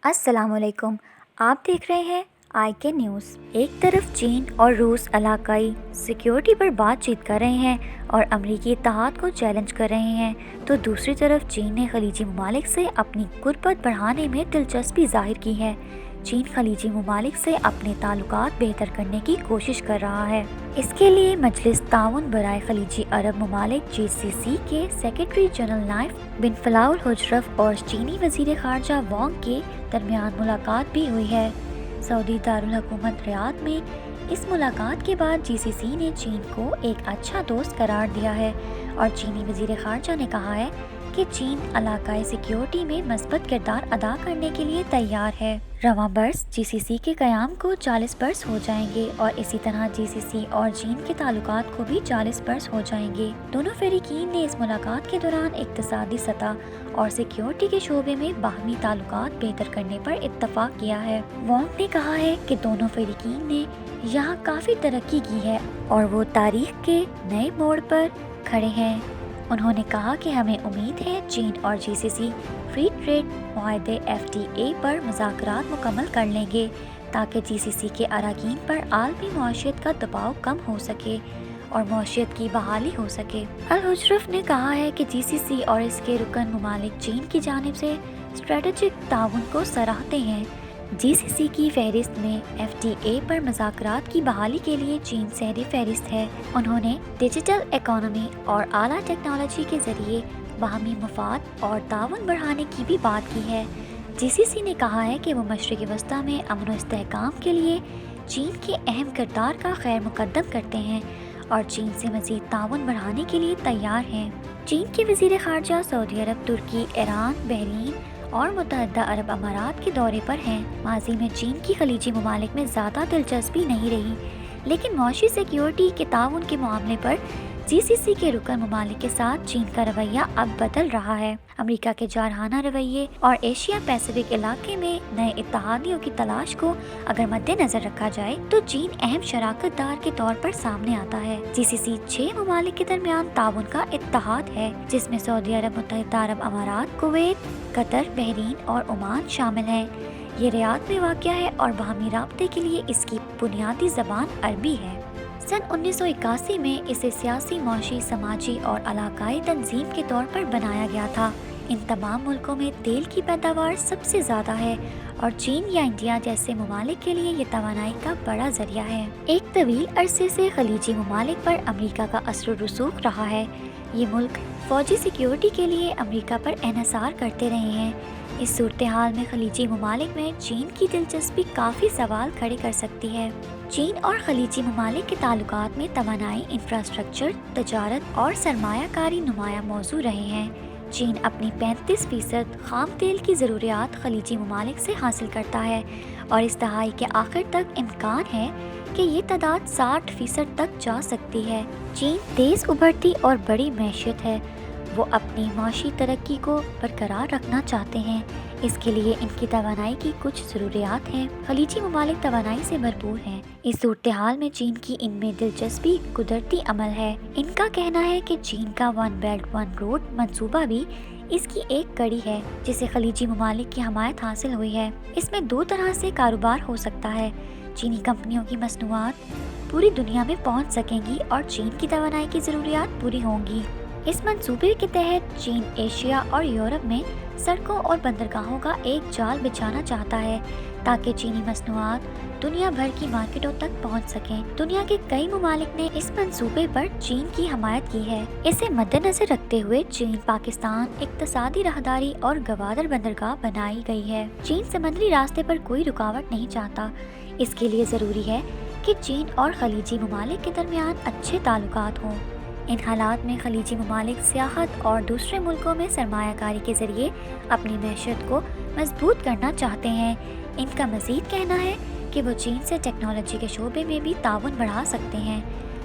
السلام علیکم، آپ دیکھ رہے ہیں آئی کے نیوز۔ ایک طرف چین اور روس علاقائی سیکیورٹی پر بات چیت کر رہے ہیں اور امریکی اتحاد کو چیلنج کر رہے ہیں، تو دوسری طرف چین نے خلیجی ممالک سے اپنی قربت بڑھانے میں دلچسپی ظاہر کی ہے۔ چین خلیجی ممالک سے اپنے تعلقات بہتر کرنے کی کوشش کر رہا ہے۔ اس کے لیے مجلس تعاون برائے خلیجی عرب ممالک (GCC) کے سیکریٹری جنرل نائف بن فلاح الحجرف اور چینی وزیر خارجہ وانگ کے درمیان ملاقات بھی ہوئی ہے۔ سعودی دارالحکومت ریاض میں اس ملاقات کے بعد GCC نے چین کو ایک اچھا دوست قرار دیا ہے اور چینی وزیر خارجہ نے کہا ہے کہ چین علاقائی سیکیورٹی میں مثبت کردار ادا کرنے کے لیے تیار ہے۔ رواں برس GCC کے قیام کو 40 برس ہو جائیں گے اور اسی طرح GCC اور چین کے تعلقات کو بھی 40 برس ہو جائیں گے۔ دونوں فریقین نے اس ملاقات کے دوران اقتصادی سطح اور سیکیورٹی کے شعبے میں باہمی تعلقات بہتر کرنے پر اتفاق کیا ہے۔ وانگ نے کہا ہے کہ دونوں فریقین نے یہاں کافی ترقی کی ہے اور وہ تاریخ کے نئے موڑ پر کھڑے ہیں۔ انہوں نے کہا کہ ہمیں امید ہے چین اور GCC فری ٹریڈ معاہدے FTA پر مذاکرات مکمل کر لیں گے تاکہ GCC کے اراکین پر عالمی معیشت کا دباؤ کم ہو سکے اور معیشت کی بحالی ہو سکے۔ الحجرف نے کہا ہے کہ GCC اور اس کے رکن ممالک چین کی جانب سے اسٹریٹجک تعاون کو سراہتے ہیں۔ GCC کی فہرست میں FTA پر مذاکرات کی بحالی کے لیے چین سہری فہرست ہے۔ انہوں نے ڈیجیٹل اکانومی اور اعلیٰ ٹیکنالوجی کے ذریعے باہمی مفاد اور تعاون بڑھانے کی بھی بات کی ہے۔ GCC نے کہا ہے کہ وہ مشرق وسطیٰ میں امن و استحکام کے لیے چین کے اہم کردار کا خیر مقدم کرتے ہیں اور چین سے مزید تعاون بڑھانے کے لیے تیار ہیں۔ چین کے وزیر خارجہ سعودی عرب، ترکی، ایران، بحرین اور متحدہ عرب امارات کے دورے پر ہیں۔ ماضی میں چین کی خلیجی ممالک میں زیادہ دلچسپی نہیں رہی، لیکن معاشی سیکیورٹی کے تعاون کے معاملے پر GCC کے رکن ممالک کے ساتھ چین کا رویہ اب بدل رہا ہے۔ امریکہ کے جارحانہ رویے اور ایشیا پیسفک علاقے میں نئے اتحادیوں کی تلاش کو اگر مد نظر رکھا جائے تو چین اہم شراکت دار کے طور پر سامنے آتا ہے۔ GCC 6 ممالک کے درمیان تعاون کا اتحاد ہے جس میں سعودی عرب، متحدہ عرب امارات، کویت، قطر، بحرین اور عمان شامل ہیں۔ یہ ریاض میں واقع ہے اور باہمی رابطے کے لیے اس کی بنیادی زبان عربی ہے۔ سن 1981 میں اسے سیاسی، معاشی، سماجی اور علاقائی تنظیم کے طور پر بنایا گیا تھا۔ ان تمام ملکوں میں تیل کی پیداوار سب سے زیادہ ہے اور چین یا انڈیا جیسے ممالک کے لیے یہ توانائی کا بڑا ذریعہ ہے۔ ایک طویل عرصے سے خلیجی ممالک پر امریکہ کا اثر و رسوخ رہا ہے۔ یہ ملک فوجی سیکیورٹی کے لیے امریکہ پر انحصار کرتے رہے ہیں۔ اس صورتحال میں خلیجی ممالک میں چین کی دلچسپی کافی سوال کھڑے کر سکتی ہے۔ چین اور خلیجی ممالک کے تعلقات میں توانائی، انفراسٹرکچر، تجارت اور سرمایہ کاری نمایاں موضوع رہے ہیں۔ چین اپنی 35% خام تیل کی ضروریات خلیجی ممالک سے حاصل کرتا ہے اور اس دہائی کے آخر تک امکان ہے کہ یہ تعداد 60% تک جا سکتی ہے۔ چین تیز ابھرتی اور بڑی معیشت ہے۔ وہ اپنی معاشی ترقی کو برقرار رکھنا چاہتے ہیں۔ اس کے لیے ان کی توانائی کی کچھ ضروریات ہیں۔ خلیجی ممالک توانائی سے بھرپور ہیں۔ اس صورتحال میں چین کی ان میں دلچسپی قدرتی عمل ہے۔ ان کا کہنا ہے کہ چین کا ون بیلٹ ون روڈ منصوبہ بھی اس کی ایک کڑی ہے جسے خلیجی ممالک کی حمایت حاصل ہوئی ہے۔ اس میں 2 طرح سے کاروبار ہو سکتا ہے۔ چینی کمپنیوں کی مصنوعات پوری دنیا میں پہنچ سکیں گی اور چین کی توانائی کی ضروریات پوری ہوں گی۔ اس منصوبے کے تحت چین ایشیا اور یورپ میں سڑکوں اور بندرگاہوں کا ایک جال بچھانا چاہتا ہے تاکہ چینی مصنوعات دنیا بھر کی مارکیٹوں تک پہنچ سکیں۔ دنیا کے کئی ممالک نے اس منصوبے پر چین کی حمایت کی ہے۔ اسے مد نظر رکھتے ہوئے چین پاکستان اقتصادی راہداری اور گوادر بندرگاہ بنائی گئی ہے۔ چین سمندری راستے پر کوئی رکاوٹ نہیں چاہتا۔ اس کے لیے ضروری ہے کہ چین اور خلیجی ممالک کے درمیان اچھے تعلقات ہوں۔ ان حالات میں خلیجی ممالک سیاحت اور دوسرے ملکوں میں سرمایہ کاری کے ذریعے اپنی معیشت کو مضبوط کرنا چاہتے ہیں۔ ان کا مزید کہنا ہے کہ وہ چین سے ٹیکنالوجی کے شعبے میں بھی تعاون بڑھا سکتے ہیں۔